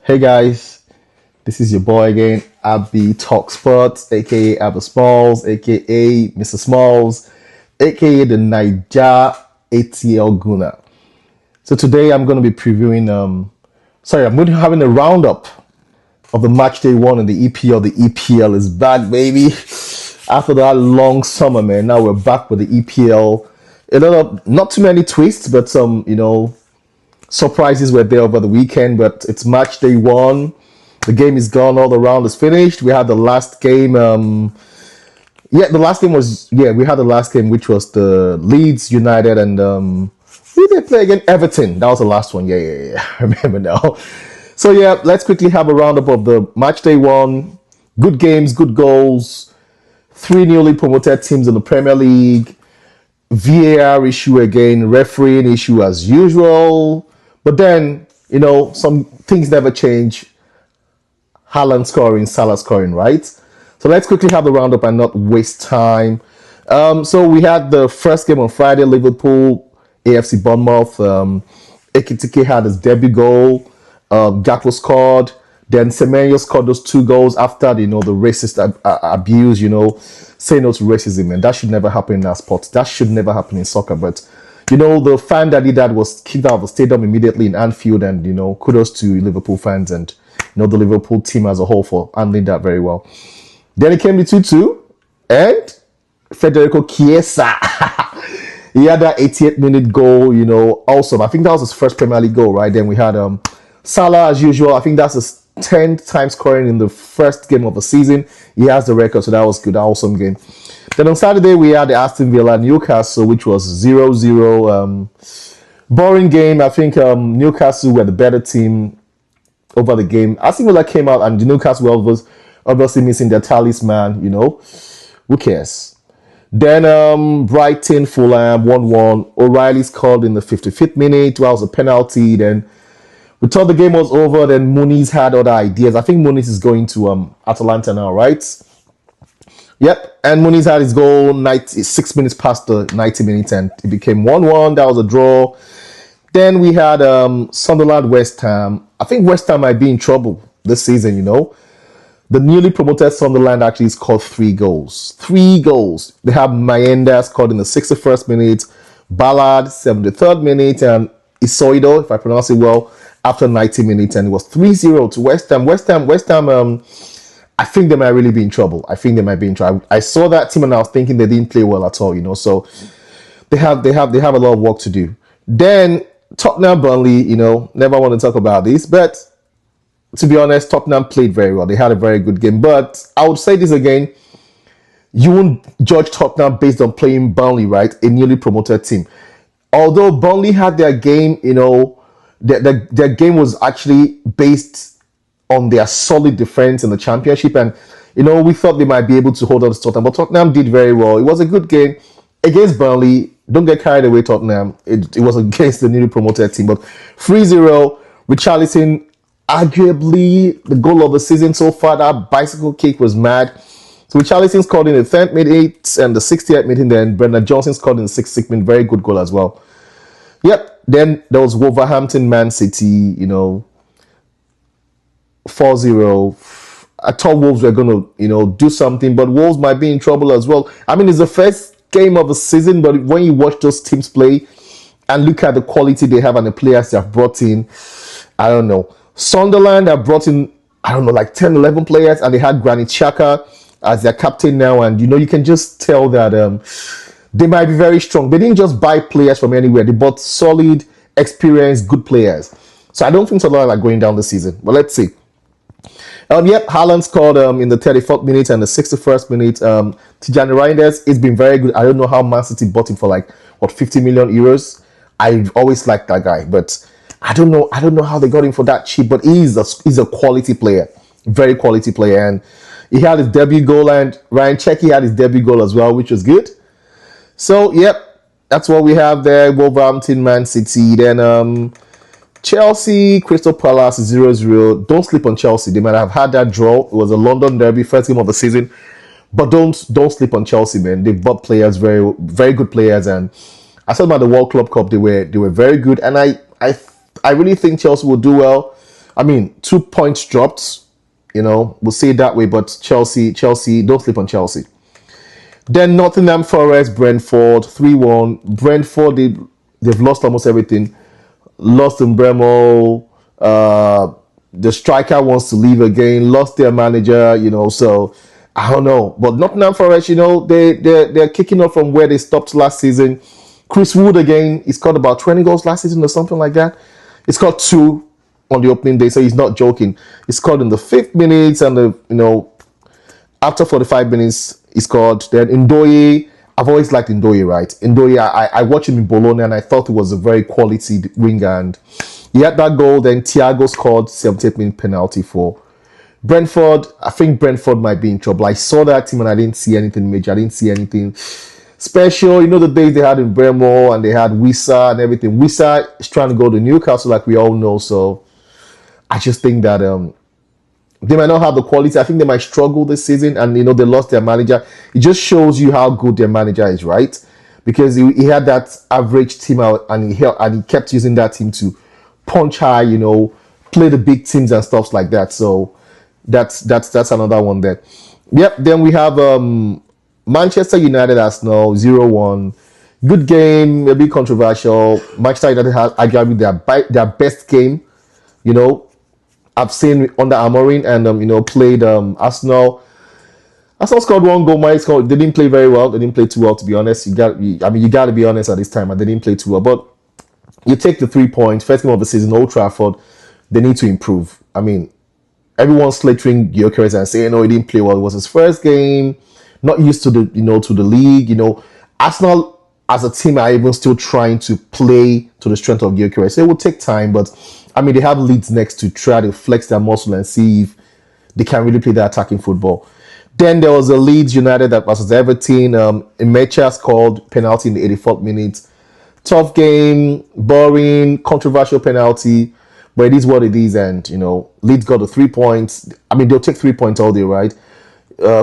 Hey guys, this is your boy again, Abby Talk Sports, aka Abba Smalls, aka Mr. Smalls, aka the Niger ATL Guna. So today I'm going to be previewing, I'm going to be having a roundup of the match day one in the EPL. The EPL is back, baby. After that long summer, man, now we're back with the EPL. Not too many twists, but some, surprises were there over the weekend, but it's match day one. The game is gone, all the round is finished. We had the last game. We had the last game, which was the Leeds United and who did they play again? Everton. That was the last one. Yeah. I remember now. So yeah, let's quickly have a roundup of the match day one. Good games, good goals. 3 newly promoted teams in the Premier League. VAR issue again, refereeing issue as usual. But then, some things never change. Haaland scoring, Salah scoring, right? So let's quickly have the roundup and not waste time. So we had the first game on Friday, Liverpool, AFC Bournemouth. Ekitike had his debut goal. Gakpo scored. Then Semenyo scored those 2 goals after, the racist abuse, say no to racism. And that should never happen in our sport. That should never happen in soccer. But, the fan that did that was kicked out of the stadium immediately in Anfield. And, kudos to Liverpool fans and, the Liverpool team as a whole for handling that very well. Then it came to 2-2. And Federico Chiesa. He had that 88-minute goal, awesome. I think that was his first Premier League goal, right? Then we had Salah, as usual. I think that's his 10th time scoring in the first game of the season. He has the record, so that was good. Awesome game. Then on Saturday, we had the Aston Villa Newcastle, which was 0-0. Boring game. I think Newcastle were the better team over the game. Aston Villa came out, and the Newcastle was obviously missing their talisman, Who cares? Then Brighton, Fulham, 1-1. O'Reilly scored in the 55th minute. That was a penalty. Then we thought the game was over. Then Muniz had other ideas. I think Muniz is going to Atalanta now, right? Yep. And Muniz had his goal 6 minutes past the 90 minutes, and it became 1-1. That was a draw. Then we had Sunderland, West Ham. I think West Ham might be in trouble this season, The newly promoted Sunderland actually scored 3 goals. 3 goals. They have Mayenda scored in the 61st minute, Ballard 73rd minute, and Isoido, if I pronounce it well, after 90 minutes, and it was 3-0 to West Ham. West Ham, I think they might really be in trouble. I saw that team and I was thinking they didn't play well at all, So they have a lot of work to do. Then Tottenham, Burnley, never want to talk about this, but to be honest, Tottenham played very well. They had a very good game. But I would say this again, you won't judge Tottenham based on playing Burnley, right? A newly promoted team. Although Burnley had their game, their game was actually based on their solid defense in the Championship. And, we thought they might be able to hold on to Tottenham. But Tottenham did very well. It was a good game against Burnley. Don't get carried away, Tottenham. It was against the newly promoted team. But 3-0, Richarlison, arguably the goal of the season so far. That bicycle kick was mad. So Richarlison scored in the 10th minute and the 68th minute. Then Brendan Johnson scored in the 66th minute. Very good goal as well. Yep. Then there was Wolverhampton, Man City, 4-0. I thought Wolves were going to, do something, but Wolves might be in trouble as well. I mean, it's the first game of the season, but when you watch those teams play and look at the quality they have and the players they have brought in, I don't know. Sunderland have brought in, like 10, 11 players, and they had Granit Xhaka as their captain now, and you can just tell that they might be very strong. They didn't just buy players from anywhere. They bought solid, experienced, good players. So I don't think Sunderland are going down this season, but let's see. Haaland scored in the 34th minute and the 61st minute. Tijani Reinders, it's been very good. I don't know how Man City bought him for 50 million euros. I've always liked that guy, but I don't know how they got him for that cheap. But he's a quality player, very quality player, and he had his debut goal, and Ryan Cherki had his debut goal as well, which was good. So that's what we have there. Wolverhampton, Man City, then Chelsea, Crystal Palace 0-0. Don't sleep on Chelsea. They might have had that draw. It was a London derby, first game of the season. But don't sleep on Chelsea, man. They bought players, very, very good players. And I said about the World Club Cup, they were very good. And I really think Chelsea will do well. I mean, 2 points dropped. We'll say it that way. But Chelsea, don't sleep on Chelsea. Then Nottingham Forest, Brentford, 3-1. Brentford, they've lost almost everything. Lost in Bremo. The striker wants to leave again. Lost their manager, so I don't know. But Nottingham Forest, they're kicking off from where they stopped last season. Chris Wood again, he scored about 20 goals last season or something like that. He scored 2 on the opening day, so he's not joking. He scored in the 5th minute and after 45 minutes, he scored. Then Ndoye, I've always liked Ndoye, right? Ndoye, I watched him in Bologna and I thought he was a very quality winger. And he had that goal. Then Thiago scored 78th minute penalty for Brentford. I think Brentford might be in trouble. I saw that team and I didn't see anything major. I didn't see anything special. The days they had in Bremo and they had Wissa and everything. Wissa is trying to go to Newcastle, like we all know. So I just think that they might not have the quality. I think they might struggle this season, and they lost their manager. It just shows you how good their manager is, right? Because he had that average team out, and he kept using that team to punch high, play the big teams and stuff like that. So that's another one there. Yep. Then we have Manchester United Arsenal 0-1. Good game, a bit controversial. Manchester United had arguably their best game, I've seen under Amorim, and played Arsenal. Arsenal scored 1 goal. They didn't play very well. They didn't play too well, to be honest. You got to be honest at this time. They didn't play too well. But you take the 3 points. First game of the season, Old Trafford. They need to improve. I mean, everyone's slating Gyökeres and saying, "No, he didn't play well. It was his first game. Not used to the league." Arsenal as a team are even still trying to play to the strength of Gyökeres. So it will take time, but they have Leeds next to try to flex their muscle and see if they can really play their attacking football. Then there was a Leeds United that versus Everton. Imecha scored penalty in the 84th minute. Tough game, boring, controversial penalty, but it is what it is. And Leeds got the 3 points. They'll take 3 points all day, right?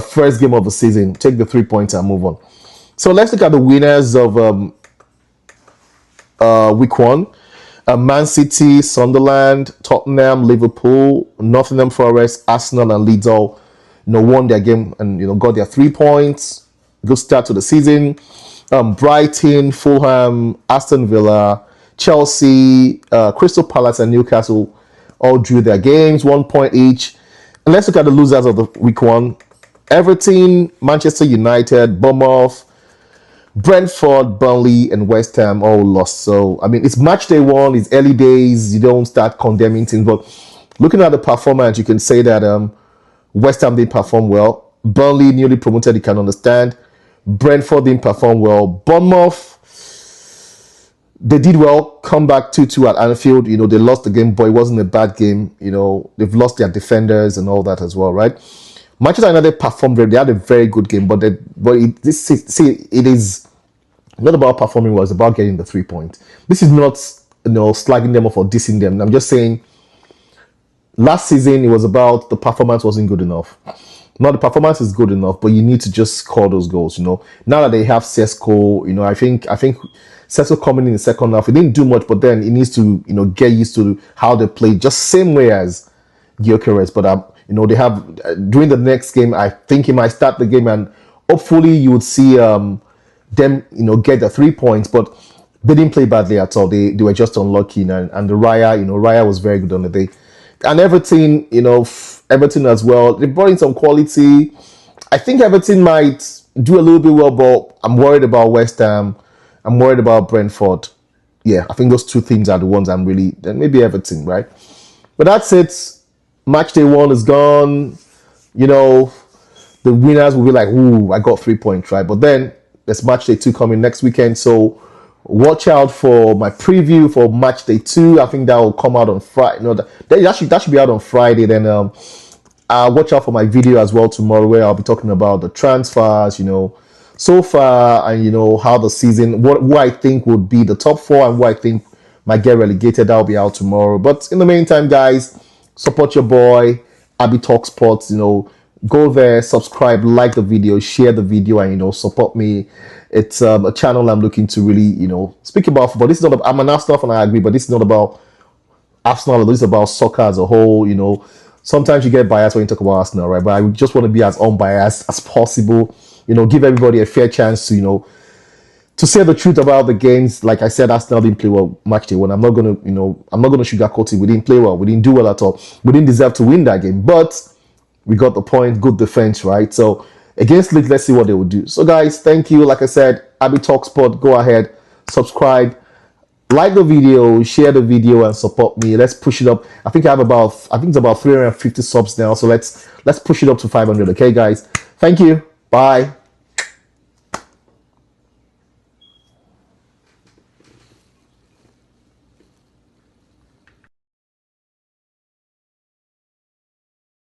First game of the season, take the 3 points and move on. So let's look at the winners of week 1. Man City, Sunderland, Tottenham, Liverpool, Nottingham Forest, Arsenal, and Leeds all won their game and got their 3 points. Good start to the season. Brighton, Fulham, Aston Villa, Chelsea, Crystal Palace, and Newcastle all drew their games, 1 point each. And let's look at the losers of the week 1. Everton, Manchester United, Bournemouth, Brentford, Burnley, and West Ham all lost. So, it's match day 1. It's early days. You don't start condemning things. But looking at the performance, you can say that West Ham didn't perform well. Burnley, newly promoted, you can understand. Brentford didn't perform well. Bournemouth, they did well. Come back 2-2 at Anfield. They lost the game, but it wasn't a bad game. They've lost their defenders and all that as well, right? Manchester United performed very. They had a very good game, but it is not about performing well. It's about getting the 3 points. This is not slagging them off or dissing them. I'm just saying. Last season it was about the performance wasn't good enough. Now the performance is good enough, but you need to just score those goals. Now that they have Sesko, I think Sesko coming in the second half, he didn't do much, but then he needs to get used to how they play, just same way as Gyökeres. But they have during the next game, I think he might start the game, and hopefully you would see them get the 3 points. But they didn't play badly at all. They were just unlucky, and the Raya was very good on the day. And Everton, Everton as well. They brought in some quality. I think Everton might do a little bit well, but I'm worried about West Ham. I'm worried about Brentford. Yeah, I think those 2 things are the ones I'm really. Then maybe Everton, right? But that's it. Match day 1 is gone. The winners will be like, "Ooh, I got 3 points, right?" But then there's match day 2 coming next weekend, so watch out for my preview for match day 2. I think that will come out on Friday. No, that should be out on Friday. Then watch out for my video as well tomorrow, where I'll be talking about the transfers, so far, and how the season, who I think would be the top 4 and who I think might get relegated. That'll be out tomorrow. But in the meantime, guys, support your boy, ABITALKSPORTS. Go there, subscribe, like the video, share the video, and support me. It's a channel I'm looking to really speak about football. This is not about, I'm an Arsenal fan, I agree, but this is not about Arsenal, this is about soccer as a whole. You know, sometimes you get biased when you talk about Arsenal, right? But I just want to be as unbiased as possible. You know, give everybody a fair chance to, you know, to say the truth about the games. Like I said, Arsenal didn't play well match day one. I'm not gonna, you know, I'm not gonna sugarcoat it. We didn't play well. We didn't do well at all. We didn't deserve to win that game, but we got the point. Good defense, right? So against Leeds, let's see what they will do. So guys, thank you. Like I said, Abby Talk Sport. Go ahead, subscribe, like the video, share the video, and support me. Let's push it up. I think it's about 350 subs now. So let's push it up to 500. Okay, guys. Thank you. Bye.